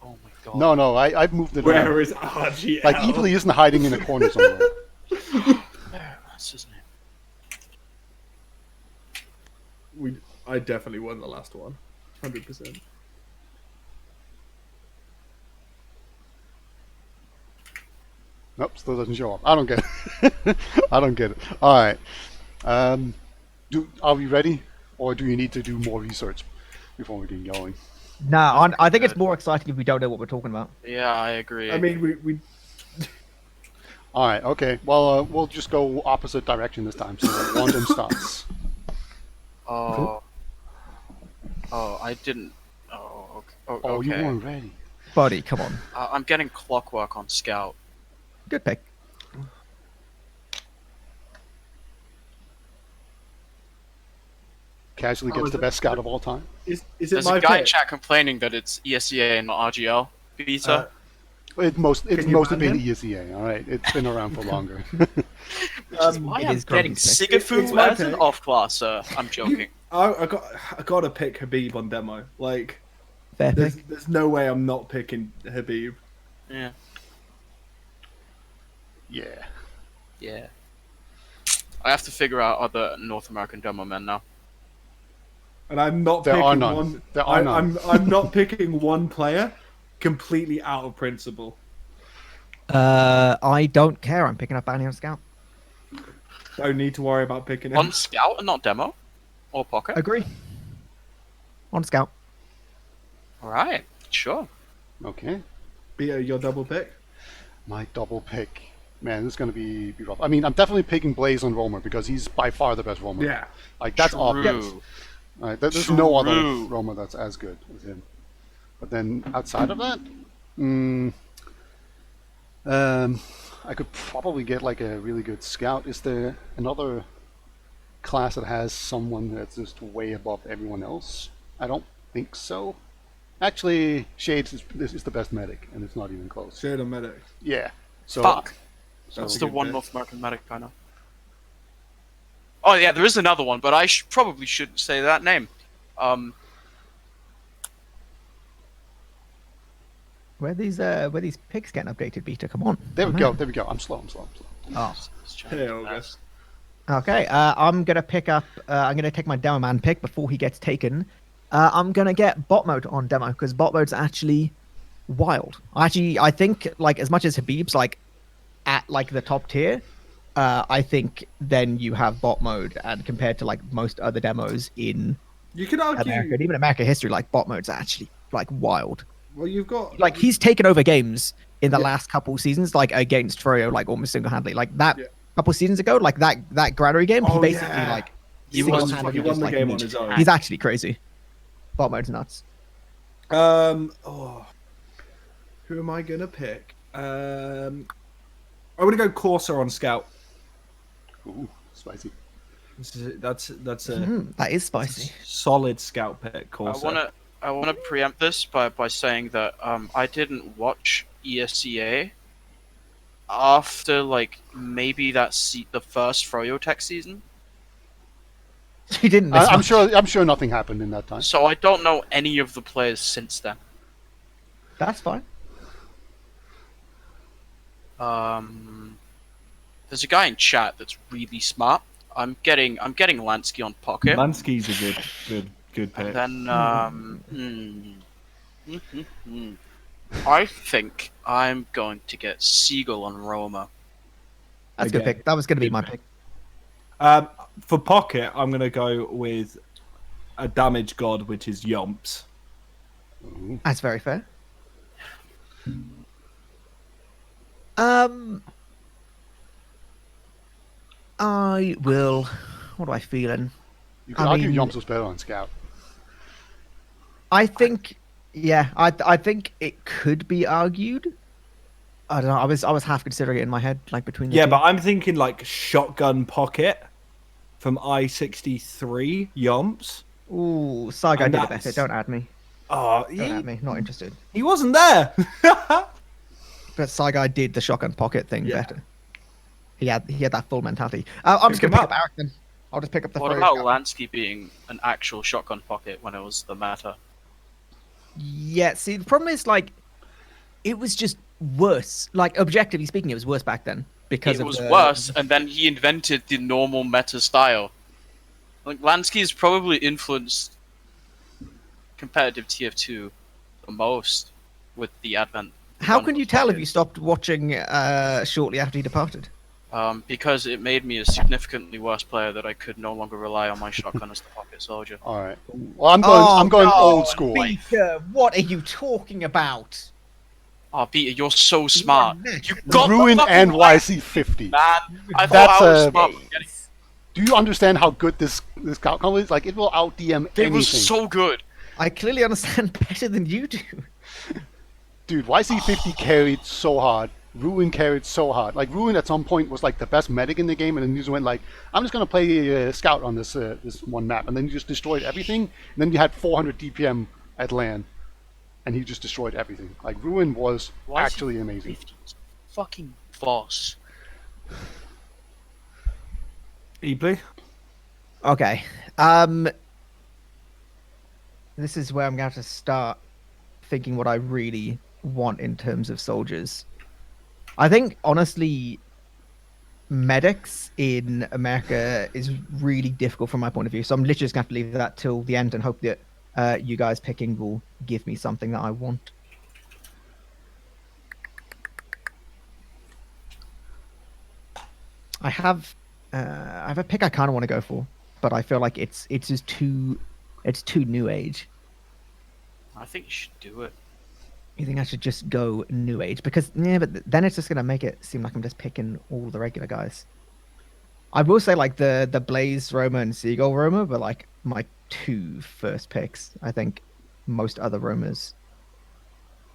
Oh my god.
No, I've moved it.
Where
around.
is RGL?
Like, eepily isn't hiding in a corner somewhere.
What's his name?
I definitely won the last one. 100%.
Nope, still doesn't show up. I don't get it. I don't get it. All right. Are we ready, or do you need to do more research before we get going?
Nah, I think it's more exciting if we don't know what we're talking about.
Yeah, I agree.
I mean, we
All right. Okay. Well, we'll just go opposite direction this time. So Wandum starts.
Oh. Oh, I didn't. Oh, okay.
Oh,
Okay.
you weren't ready.
Buddy, come on.
I'm getting clockwork on Scout.
Good pick.
Casually
Oh,
gets
is
the
it-
best scout of all time.
is it
There's
my
a guy in
pick?
chat complaining that it's ESEA and not RGL beta.
It's
Can you
mostly
ban
been
him?
ESEA. All right. It's been around for longer.
Which is why
it
I'm
is
getting
Grumpy's
pick.
Sigafu
It's my
as an
pick.
off-classer. I'm joking.
I got to pick Habib on demo. Like,
Fair pick.
there's no way I'm not picking Habib.
Yeah.
Yeah.
Yeah. I have to figure out other North American demo men now.
And I'm not
There
picking
are none.
one.
There are none.
I'm not picking one player completely out of principle.
I don't care. I'm picking up Bounty on Scout.
Don't need to worry about picking him.
On Scout and not demo? Or pocket?
Agree. On Scout.
Alright, sure.
Okay.
Be your double pick.
My double pick. Man, this is going to be rough. I mean, I'm definitely picking Blaze on Roamer because he's by far the best Roamer.
Yeah.
Like, that's obvious.
True.
All right, there's no other
True.
Roamer that's as good as him. But then outside of that, I could probably get like a really good scout. Is there another class that has someone that's just way above everyone else? I don't think so. Actually, Shades is the best medic, and it's not even close.
Shade on medic.
Yeah. So,
Fuck.
So
That's the
good
one
pick.
North American medic I know. Oh yeah, there is another one, but I probably shouldn't say that name.
Where these picks getting updated, Beta? Come on.
there we
Come
go.
on.
There we go. I'm slow.
Oh.
Hey, August.
Okay. I'm gonna pick up. I'm gonna take my demo man pick before he gets taken. I'm gonna get bot mode on demo because bot mode's actually wild. I think like as much as Habib's like at like the top tier, I think then you have bot mode, and compared to like most other demos in
You can argue.
America, and even America history, like bot mode's actually like wild.
Well, you've got
Like he's taken over games in the last couple seasons, like against Froyo, like almost single-handedly. Like that
Yeah.
couple seasons ago, like that granary game, he
Oh,
basically
yeah.
like
He won
single-handedly
the
just, like,
game on
meat.
his own.
He's actually crazy. Bot mode's nuts.
Oh, who am I gonna pick? I'm gonna go Corsair on Scout.
Ooh, spicy.
That's a
That is spicy.
solid scout pick. Corsair.
I wanna preempt this by saying that I didn't watch ESCA after like maybe the first Froyo Tech season,
You didn't miss
I'm
much.
sure nothing happened in that time.
so I don't know any of the players since then.
That's fine.
There's a guy in chat that's really smart. I'm getting Lansky on pocket.
Mansky's a good pick.
And then I think I'm going to get Siegel on Roma.
That's a good
Again,
pick. That was going to be
good
my
pick.
pick.
For pocket, I'm gonna go with a damage god, which is Yomps.
That's very fair. I will. What am I feeling?
You could
I
argue
mean-
Yomps was better on Scout.
I think, yeah, I think it could be argued. I don't know. I was half considering it in my head, like between the
Yeah,
two.
but I'm thinking like shotgun pocket from I-63 Yomps.
Ooh, Saigai
And
did it
that's-
better. Don't add me.
Oh,
Don't add me. Not interested.
he wasn't there.
But Saigai did the shotgun pocket thing
Yeah.
better. He had that full mentality. I'm just
Pick
gonna
him
pick up
up.
Eric then. I'll just pick up the.
What
Froyo
about
Scout.
Lansky being an actual shotgun pocket when it was the meta?
Yeah. See, the problem is like, it was just worse. Like objectively speaking, it was worse back then because
It
of
was
the-
worse, and then he invented the normal meta style. Like Lansky has probably influenced competitive TF2 the most with the advent.
How
of
can you tell if you stopped watching shortly after he departed?
Because it made me a significantly worse player that I could no longer rely on my shotgun as the pocket soldier.
All right. Well, I'm going old school.
Peter, what are you talking about?
Oh, Peter, you're so smart. You got
Ruin
the fucking
and
right,
YC50.
man. I
That's
thought I was
a-
smart. for getting-
Do you understand how good this outcome is? Like, it will out DM anything.
It was so good.
I clearly understand better than you do.
Dude, YC50 carried so hard. Ruin carried so hard. Like, Ruin at some point was like the best medic in the game, and then you just went like, I'm just gonna play Scout on this this one map, and then you just destroyed everything. And then you had 400 DPM at LAN, and he just destroyed everything. Like, Ruin was
Why is he
actually amazing.
50? Fucking boss.
Eepily.
Okay. This is where I'm going to have to start thinking what I really want in terms of soldiers. I think, honestly, medics in America is really difficult from my point of view. So I'm literally just going to have to leave that till the end and hope that you guys picking will give me something that I want. I have a pick I kind of want to go for, but I feel like it's just too new age.
I think you should do it.
You think I should just go new age? Because yeah, but then it's just gonna make it seem like I'm just picking all the regular guys. I will say like the Blaze Roma and Seagull Roma were like my two first picks. I think most other Romas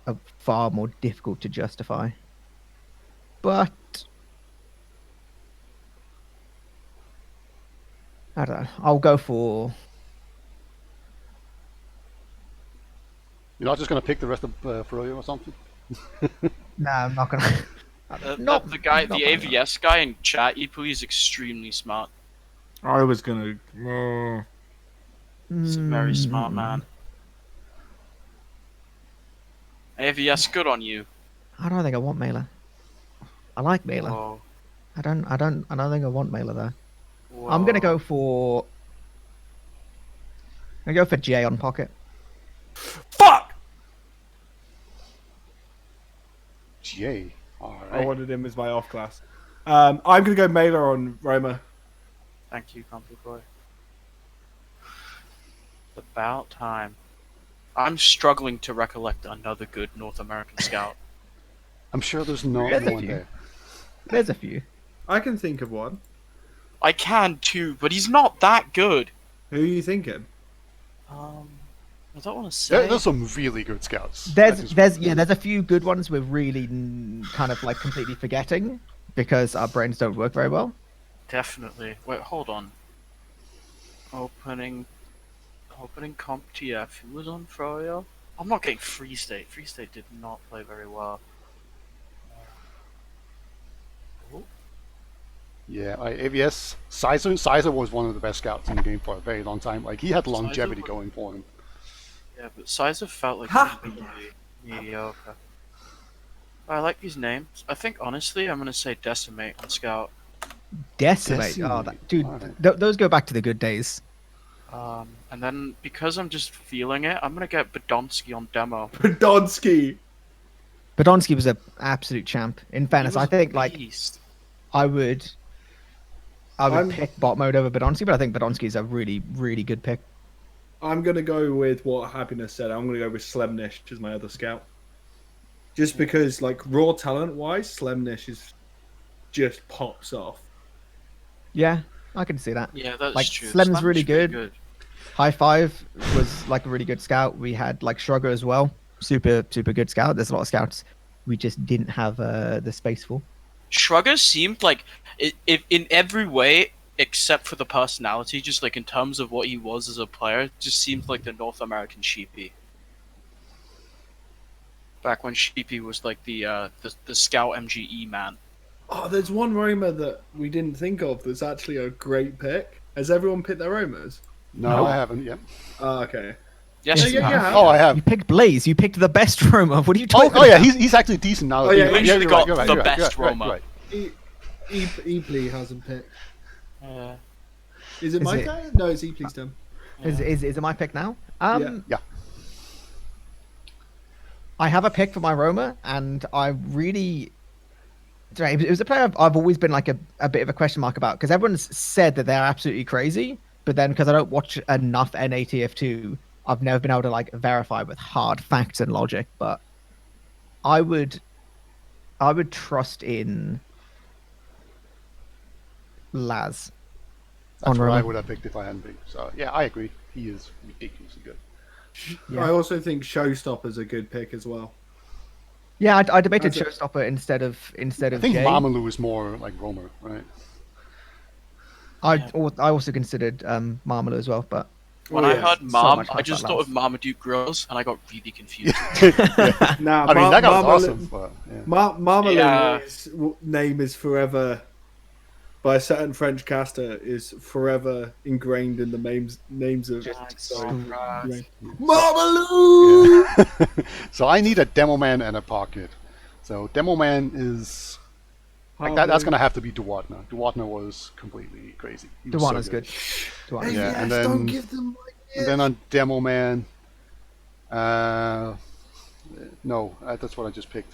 are far more difficult to justify. But I don't know. I'll go for.
You're not just gonna pick the rest of Froyo or something?
Nah, I'm not gonna. Not-
the guy,
not
the
bad enough.
AVS guy in chat, eepily is extremely smart.
I was gonna.
He's a very smart man. AVS, good on you.
I don't think I want Mailer. I like Mailer.
Whoa.
I don't think I want Mailer though. I'm gonna go for. I'm gonna go for Jay on pocket.
Fuck!
GA. All
I
right.
wanted him as my off class. I'm gonna go Mailer on Roma.
Thank you, GrumpyKoi. It's about time. I'm struggling to recollect another good North American scout.
I'm sure there's no
There's a
one
few.
there.
There's a few.
I can think of one.
I can too, but he's not that good.
Who are you thinking?
I don't want to say.
There's some really good scouts.
There's a few good ones we're really kind of like completely forgetting because our brains don't work very well.
Definitely. Wait, hold on. Opening comp TF. Who was on Froyo? I'm not getting Free State. Free State did not play very well. Oh,
Yeah, AVS Sizer was one of the best scouts in the game for a very long time. Like he had longevity
Sizer-
going for him.
yeah, but Sizer felt like
Ha!
he was really mediocre. I like these names. I think honestly, I'm gonna say Decimate on Scout.
Decimate. Oh,
Decimate.
dude,
Alright.
those go back to the good days.
And then because I'm just feeling it, I'm gonna get Badonsky on demo.
Podolski.
Podolski was an absolute champ. In
He
fairness,
was
I
a
think like
beast.
I would
I'm-
pick bot mode over Podolski, but I think Podolski is a really, really good pick.
I'm gonna go with what Happiness said. I'm gonna go with Slemnish as my other scout. Just because, like, raw talent wise, Slemnish is just pops off.
Yeah, I can see that.
Yeah, that's
Like,
true.
Slem's really
pretty
good. High Five was like a really good scout. We had like Shrugger as well, super good scout. There's a lot of scouts we just didn't have the space for.
Shrugger seemed like, if in every way except for the personality, just like in terms of what he was as a player, just seemed like the North American Sheepy. Back when Sheepy was like the scout MGE man.
Oh, there's one Roma that we didn't think of that's actually a great pick. Has everyone picked their Romas?
No,
No.
I haven't yet.
Oh, okay.
Yes,
Yeah,
you
yeah,
have.
yeah.
Oh, I have.
You picked Blaze. You picked the best Roma. What are you
Oh,
talking
oh yeah,
about?
he's actually decent now.
Oh, yeah,
we actually
you're
got
you're
the
you're
best
you're
Roma.
you're right.
Eepily hasn't picked.
Uh,
Is it
Is
my
it-
turn? No, it's Eeply's turn.
Is it my pick now?
Yeah.
I have a pick for my Roma, and I really. It was a player I've always been like a bit of a question mark about because everyone's said that they're absolutely crazy, but then because I don't watch enough NATF2, I've never been able to like verify with hard facts and logic. But I would trust in Laz.
That's
on
what I
Roma.
would have picked if I hadn't picked. So yeah, I agree. He is ridiculously good.
Yeah.
I also think Showstopper's a good pick as well.
Yeah, I debated
That's
Showstopper instead of
I think
Jay.
Mamalu is more like Romer, right?
I also considered Marmalo as well, but
when
Oh,
I
yeah.
heard
So
Mom,
much
I
hype
just
about
thought of
Laz.
Marmaduke Grills, and I got really confused.
Nah,
I mean, that guy was
Marmalade-
awesome. But, yeah.
Marmalo's name is forever, by a certain French caster, is forever ingrained in the names of. Marmalou!
Yeah. So I need a demo man and a pocket. So demo man is like that. That's gonna have to be Duwatna. Duwatna was completely crazy. He was so
Duwana's good. Duwana's
Yeah,
good.
and
don't
then-
give them
And then on demo man, no, that's what I just picked.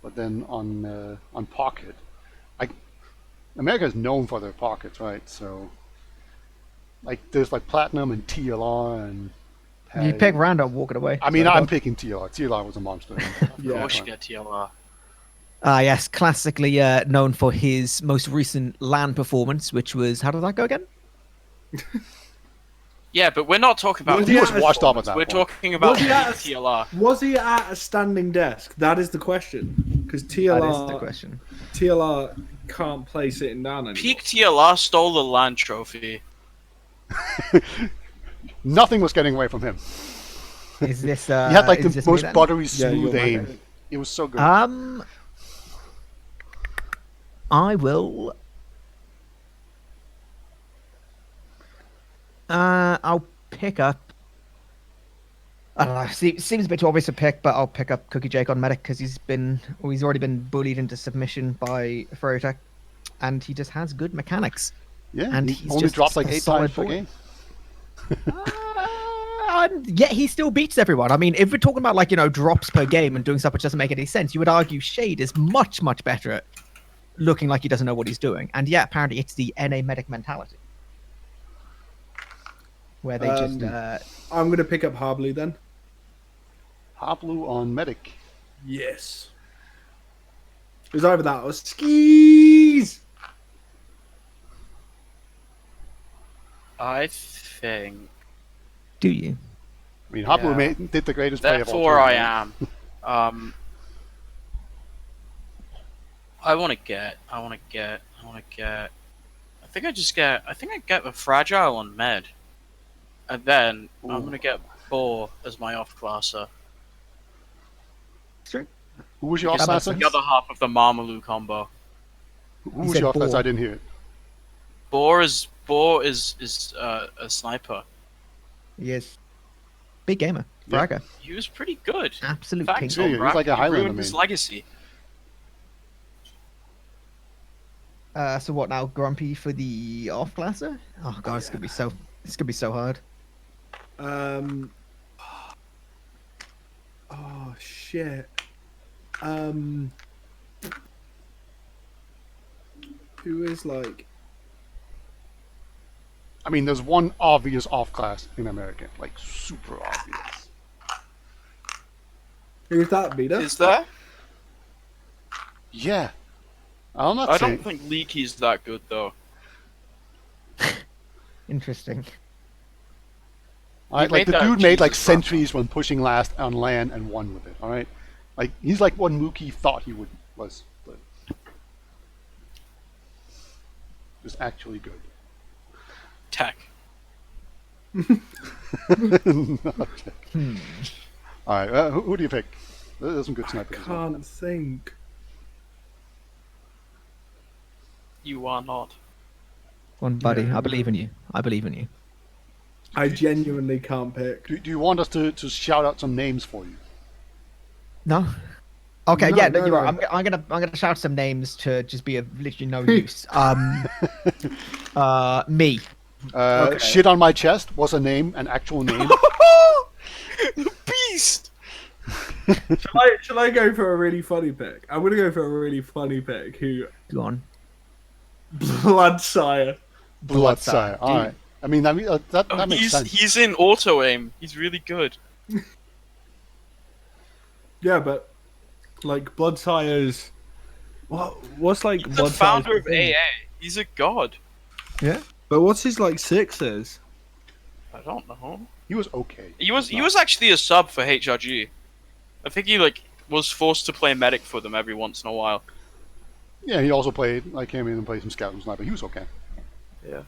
But then on pocket, America is known for their pockets, right? So like there's like platinum and TLR and.
You pick random, walk it away.
I mean,
So-
I'm picking TLR. TLR was a monster.
Of
Yeah.
course you get TLR.
Yes, classically known for his most recent LAN performance, which was how did that go again?
Yeah, but we're not talking about.
Was
He
he
was
at a
washed up at that
We're
point.
talking about
Was he at a-
TLR.
Was he at a standing desk? That is the question. Because
That is the
TLR,
question.
TLR can't play sitting down anymore.
Peak TLR stole the land trophy.
Nothing was getting away from him.
Is this?
He had like
is
the
this me
most
then?
buttery,
Yeah,
smooth
you're
aim.
right.
It was so good.
I will. I'll pick up. I don't know. Seems a bit too obvious to pick, but I'll pick up Cookie Jake on Medic because he's already been bullied into submission by Ferrotech, and he just has good mechanics.
yeah,
and
he
he's
only
just
dropped like
a
8
solid
times per
boy.
game.
And yet he still beats everyone. I mean, if we're talking about like drops per game and doing stuff which doesn't make any sense, you would argue Shade is much better at looking like he doesn't know what he's doing. And yeah, apparently it's the NA medic mentality, where they just
I'm going to pick up Harbly then.
Hablu on medic.
Yes. It was either that or skis.
I think.
do you?
I mean, Hablu
Yeah.
did the greatest play of all
Therefore, I
time.
am. I want to get. I think I get. I think I get a fragile on med. And then I'm
Ooh.
gonna get Boar as my off-classer.
Sure.
Who was your
That makes
off-classer?
The other half of the Marmaloo combo.
Who
You
was
said
your off-classer?
Boar.
I didn't hear it.
Boar is a sniper.
Yes. Big gamer.
Yeah.
Bragger.
He was pretty good.
Absolute
Thanks,
king.
Yeah,
Obrak.
he's like a
You
Highlander
ruined his
main.
legacy.
So what now? Grumpy for the off-classer? Oh god, it's gonna be so. It's gonna be so hard.
Oh shit. Who is like?
I mean, there's one obvious off-class in America, like super obvious.
Who's that, Beta?
Is there?
Yeah. I'm not
I
saying.
don't think Leaky's that good though.
Interesting.
Alright,
He
like the
made that
dude made like
Jesus rap.
centuries when pushing last on LAN and won with it. All right, like he's like what Mookie thought he was, but was actually good.
Tech.
Okay. All right, who do you pick? There's some good snipers. as well.
Can't think.
You are not.
One buddy,
Yeah.
I believe in you. I believe in you.
I genuinely can't pick.
Do you want us to shout out some names for you?
No. Okay,
No,
yeah,
no,
you're right.
no.
I'm gonna shout some names to just be of literally no use. Me.
Okay.
Shit on my chest was a name, an actual name.
Beast.
Shall I go for a really funny pick? I'm gonna go for a really funny pick. Who?
Go on.
Bloodsire.
Bloodsire. All right. I mean, that makes sense.
He's in auto aim. He's really good.
Yeah, but like Bloodsire's. What's like
He's the
Bloodsire's
founder of
thing?
AA. He's a god.
Yeah.
But what's his like sixes?
I don't know.
He was okay.
He was actually a sub for HRG. I think he like was forced to play medic for them every once in a while.
Yeah, he also played. I came in and played some scout and sniper. He was okay.
Yeah.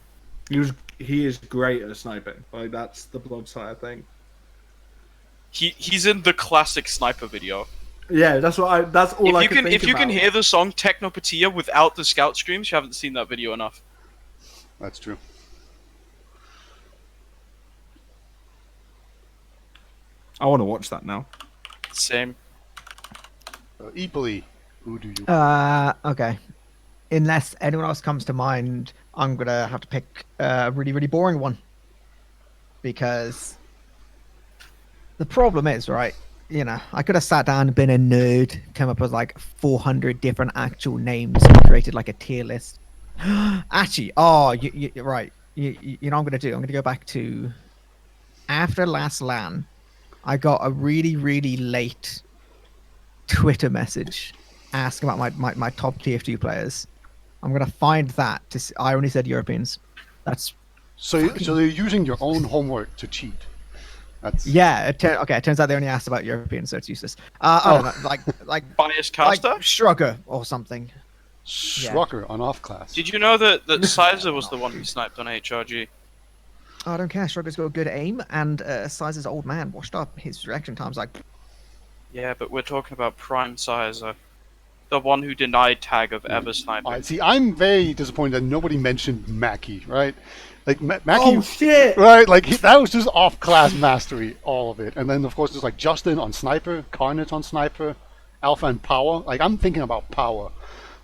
He is great at sniping. Like that's the Bloodsire thing.
He's in the classic sniper video.
Yeah, that's that's all I
If you
can
can
think
if you can
about.
hear the song Technopatia without the scout screams, you haven't seen that video enough.
That's true.
I want to watch that now.
Same.
Eepily, who do you?
Okay. Unless anyone else comes to mind, I'm gonna have to pick a really, really boring one. Because the problem is, right? You know, I could have sat down and been a nerd, come up with like 400 different actual names, and created like a tier list. Actually, you're right. You know what I'm gonna do? I'm gonna go back to after last LAN. I got a really, really late Twitter message asking about my top TF2 players. I'm gonna find that. I only said Europeans. That's
So you're using your own homework to cheat. That's
yeah. Okay, it turns out they only asked about Europeans, so it's useless. I don't know, like
Bias caster.
Shrugger or something.
Schrucker on off class.
Did you know that Sizer was the one who sniped on HRG?
Oh, I don't care. Shrugger's got good aim, and Sizer's old man washed up. His reaction time's like.
Yeah, but we're talking about Prime Sizer. The one who denied tag of ever sniping.
Alright, see, I'm very disappointed that nobody mentioned Mackie, right? Like Mackie,
Oh shit!
right? Like that was just off-class mastery, all of it. And then of course there's like Justin on sniper, Carnage on sniper, Alpha and Power. Like I'm thinking about Power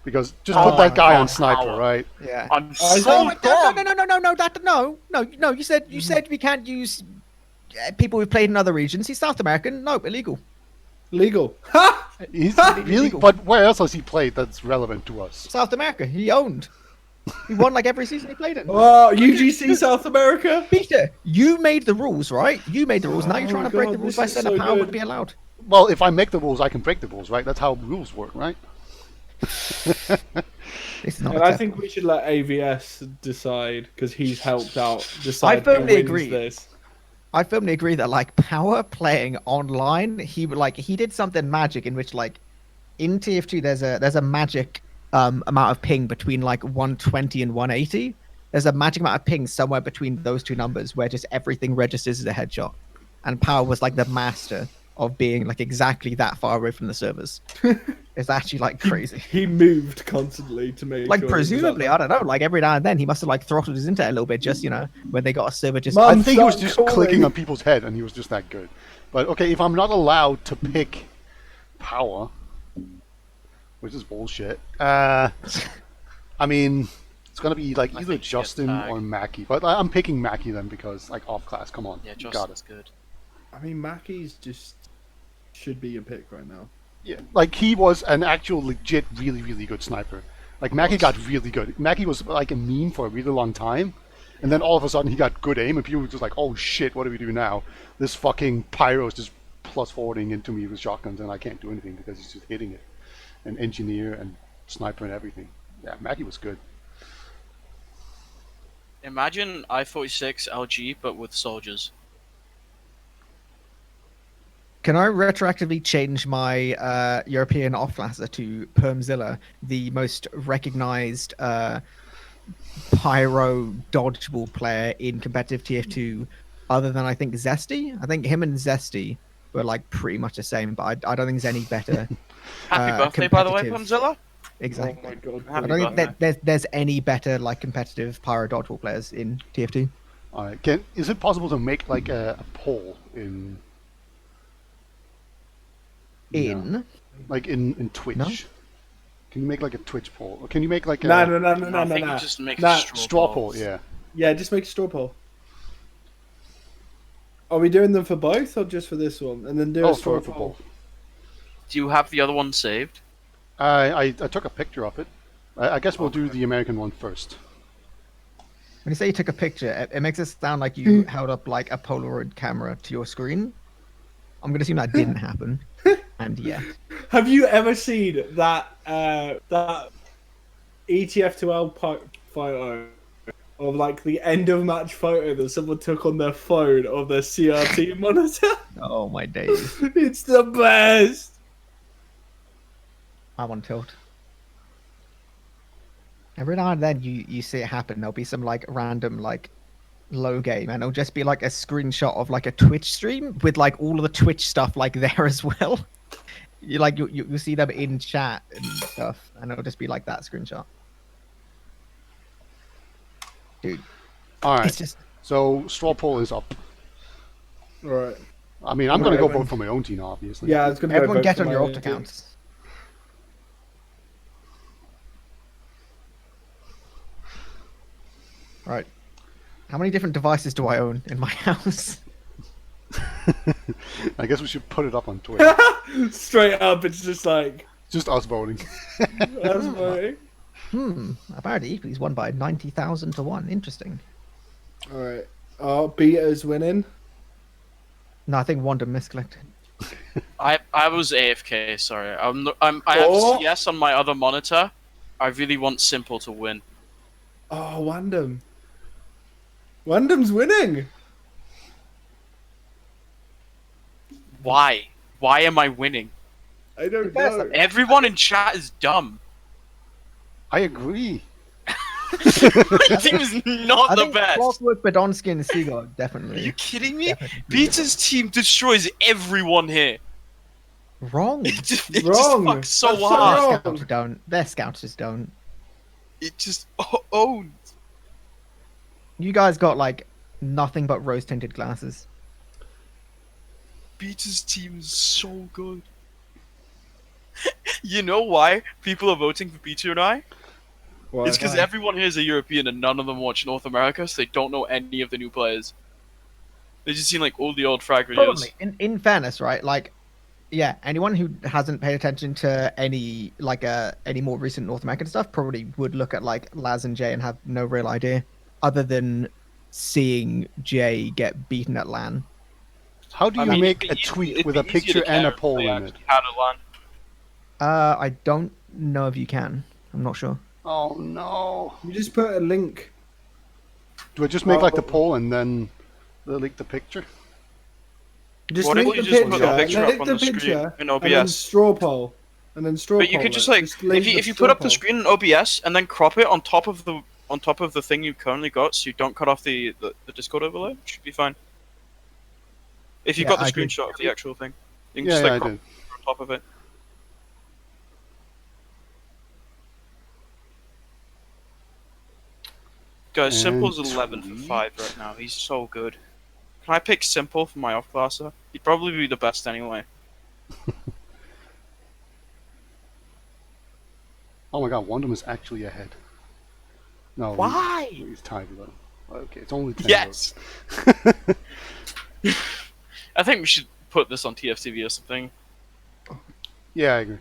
because just put that guy on sniper,
Power.
right?
Yeah.
I'm
I
so
think-
dumb.
No. You said we can't use people who've played in other regions. He's South American. No, illegal.
Legal. Ha!
He's really, but where else has he played that's relevant to us?
South America. He owned. He won like every season he played in.
Oh, UGC South America.
Peter, you made the rules, right? You made the rules. Now you're
Oh
trying
my
to break
God,
the rules
this
by
is
saying
so
that power
good.
would be allowed.
Well, if I make the rules, I can break the rules, right? That's how rules work, right?
This is not
And I
acceptable.
think we should let AVS decide because he's helped out decide.
I firmly
who wins
agree.
This.
I firmly agree that like power playing online, he did something magic in which like in TF2 there's a magic amount of ping between like 120 and 180, there's a magic amount of ping somewhere between those two numbers where just everything registers as a headshot. And Power was like the master of being like exactly that far away from the servers. It's actually like crazy.
He moved constantly to make
Like
sure he was
presumably,
up
I don't know. Like every now and then, he must have like throttled his internet a little bit, just when they got a server just.
Mum,
I think he was
stop
just
calling.
clicking on people's head, and he was just that good. But okay, if I'm not allowed to pick Power, which is bullshit. I mean, it's gonna be like
I
either
think she gets
Justin
tagged.
or Mackie. But I'm picking Mackie then because like off class. Come on,
Yeah,
you got
Justin's
it.
good.
I mean, Mackie's just should be a pick right now.
Yeah, like he was an actual legit, really, really good sniper. Like Mackie got really good. Mackie was like a meme for a really long time, and then all of a sudden he got good aim, and people were just like, "Oh shit, what do we do now?" This fucking Pyro's just plus forwarding into me with shotguns, and I can't do anything because he's just hitting it, and engineer and sniper and everything. Yeah, Mackie was good.
Imagine I-46 LG, but with soldiers.
Can I retroactively change my European off-classer to Permzilla, the most recognized pyro dodgeable player in competitive TF2, other than I think Zesty? I think him and Zesty were like pretty much the same, but I don't think there's any better.
Happy birthday, by the way,
competitive-
Pumzilla.
Exactly.
Oh my god.
Happy
I don't think
birthday.
there's any better like competitive pyro dodgeball players in TF2.
All right, is it possible to make like a poll in
In
like in Twitch?
No.
Can you make like a Twitch poll, or can you make like a
I think you just make
Nah,
straw poll?
polls.
Yeah.
Yeah, just make a straw poll. Are we doing them for both or just for this one? And then do
Oh,
a straw
for
poll.
both.
Do you have the other one saved?
I took a picture of it. I guess we'll do the American one first.
When you say you took a picture, it makes it sound like you held up like a Polaroid camera to your screen. I'm gonna assume that didn't happen. And yeah,
Have you ever seen that that ETF2L photo of like the end of match photo that someone took on their phone of their CRT monitor?
oh my days,
It's the best.
I'm on tilt. Every now and then you see it happen. There'll be some like random like low game, and it'll just be like a screenshot of like a Twitch stream with like all of the Twitch stuff like there as well. You see them in chat and stuff, and it'll just be like that screenshot. Dude,
All right.
it's just
So straw poll is up.
All right.
I mean, I'm gonna go
Everyone-
vote for my own team, obviously.
Yeah, I was gonna.
everyone
vote
get
for
on
my
your
own
alt
team.
accounts. Right. How many different devices do I own in my house?
I guess we should put it up on Twitter.
Straight up, it's just like
Just us voting.
that's funny.
Apparently, he's won by 90,000 to 1. Interesting.
All right. Oh, Beta's winning.
No, I think Wandum misclicked.
I was AFK. Sorry, I have
Oh.
CS on my other monitor. I really want Simple to win.
Oh, Wandum. Wandum's winning.
Why? Why am I winning?
I don't
Because
know.
Everyone in chat is dumb.
I agree.
My team is not
I
the
think
best.
Clockwork, Bedonsky, and Seagull,
Are you
definitely.
kidding me?
Definitely.
Beta's team destroys everyone here.
Wrong.
It just
Wrong.
fucks so
That's so
hard.
wrong.
Their scouts don't. Their scouts just don't.
It just owns.
You guys got like nothing but rose tinted glasses.
Beta's team is so good. You know why people are voting for Beta and I?
Why?
It's because
Why?
everyone here is a European and none of them watch North America, so they don't know any of the new players. They just seen like all the old frag videos.
Probably. In fairness, right? Like, yeah, anyone who hasn't paid attention to any like any more recent North American stuff probably would look at like Laz and Jay and have no real idea, other than seeing Jay get beaten at LAN.
How do you make a tweet with a picture and a poll in it?
I don't know if you can. I'm not sure.
Oh no.
You just put a link.
Do I just make like the
Oh.
poll and then link the picture?
Just
What if
link
you
the
just
picture.
put the picture
link
up on
the
the screen
picture,
in
and then
OBS?
straw poll, and then straw
But you
poll
could
it.
just like
link
if
the
you
straw
put up the
poll.
screen in OBS and then crop it on top of the on top of the thing you currently got, so you don't cut off the Discord overlay. Should be fine. If you
Yeah,
got the
I agree.
screenshot of the actual thing, you can
Yeah,
just
yeah,
like
I
crop
did.
on top of it. Guys,
And
Simple's 11 for
tweet.
5 right now. He's so good. Can I pick Simple for my off-classer? He'd probably be the best anyway.
Oh my god, Wandum is actually ahead. No,
Why?
he's tied with it. Okay, it's only 10
Yes!
votes.
I think we should put this on TFTV or something.
Yeah, I agree.